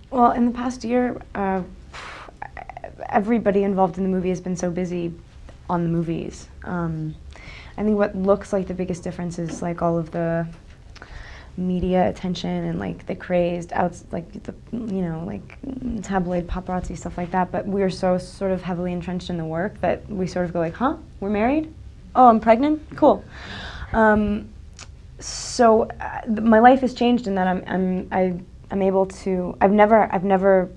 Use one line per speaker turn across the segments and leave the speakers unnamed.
Well, in the past year, everybody involved in the movie has been so busy on the movies. I think what looks like the biggest difference is like all of the media attention and like the crazed like the like tabloid paparazzi stuff like that. But we're so sort of heavily entrenched in the work that we sort of go like, huh, we're married? Oh, I'm pregnant? Cool. So my life has changed in that I'm able to. I've never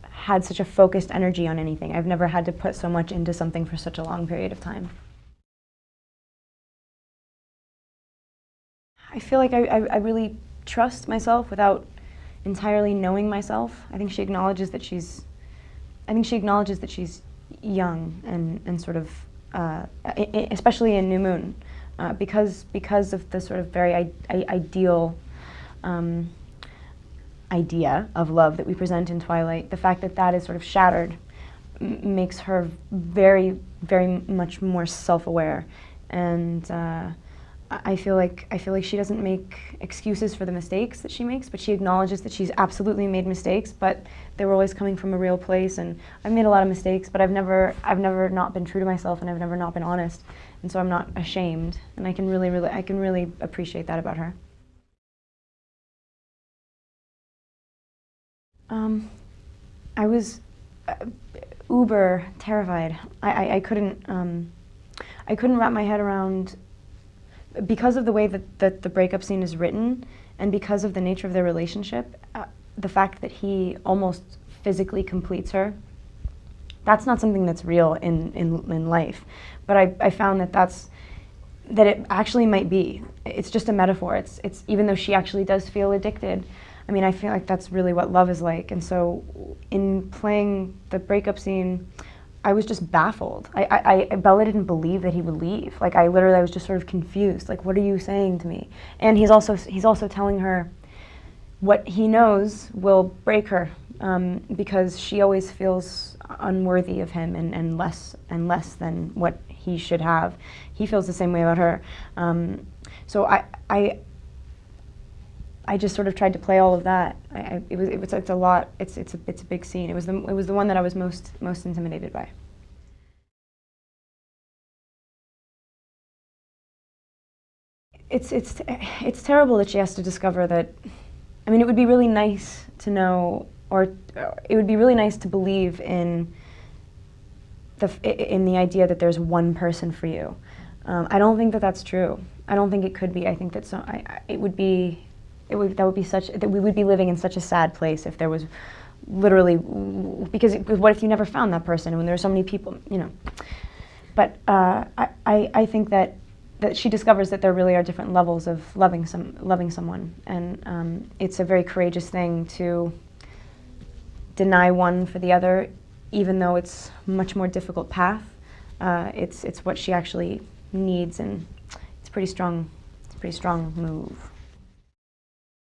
had such a focused energy on anything. I've never had to put so much into something for such a long period of time. I feel like I really trust myself without entirely knowing myself. I think she acknowledges that she's young and sort of, especially in New Moon, because of the sort of very ideal idea of love that we present in Twilight. The fact that that is sort of shattered makes her very, very much more self-aware, and I feel like she doesn't make excuses for the mistakes that she makes, but she acknowledges that she's absolutely made mistakes, but they were always coming from a real place. And I've made a lot of mistakes, but I've never not been true to myself, and I've never not been honest, and so I'm not ashamed, and I can really appreciate that about her. I was uber terrified. I couldn't wrap my head around, because of the way that the breakup scene is written, and because of the nature of their relationship, the fact that he almost physically completes her, that's not something that's real in life. But I found that it actually might be. It's just a metaphor. It's even though she actually does feel addicted, I mean, I feel like that's really what love is like. And so in playing the breakup scene, I was just baffled. Bella didn't believe that he would leave. Like, I was just sort of confused. Like, what are you saying to me? And he's also telling her what he knows will break her, because she always feels unworthy of him and less than what he should have. He feels the same way about her. So I just sort of tried to play all of that. It's a lot. It's a big scene. It was the one that I was most intimidated by. It's terrible that she has to discover that. I mean, it would be really nice to know, or it would be really nice to believe in the idea that there's one person for you. I don't think that that's true. I don't think it could be. I think that that would be such, that we would be living in such a sad place if there was literally, because what if you never found that person when there are so many people, you know. But I think that she discovers that there really are different levels of loving someone, and it's a very courageous thing to deny one for the other, even though it's a much more difficult path. It's what she actually needs, and it's a pretty strong move.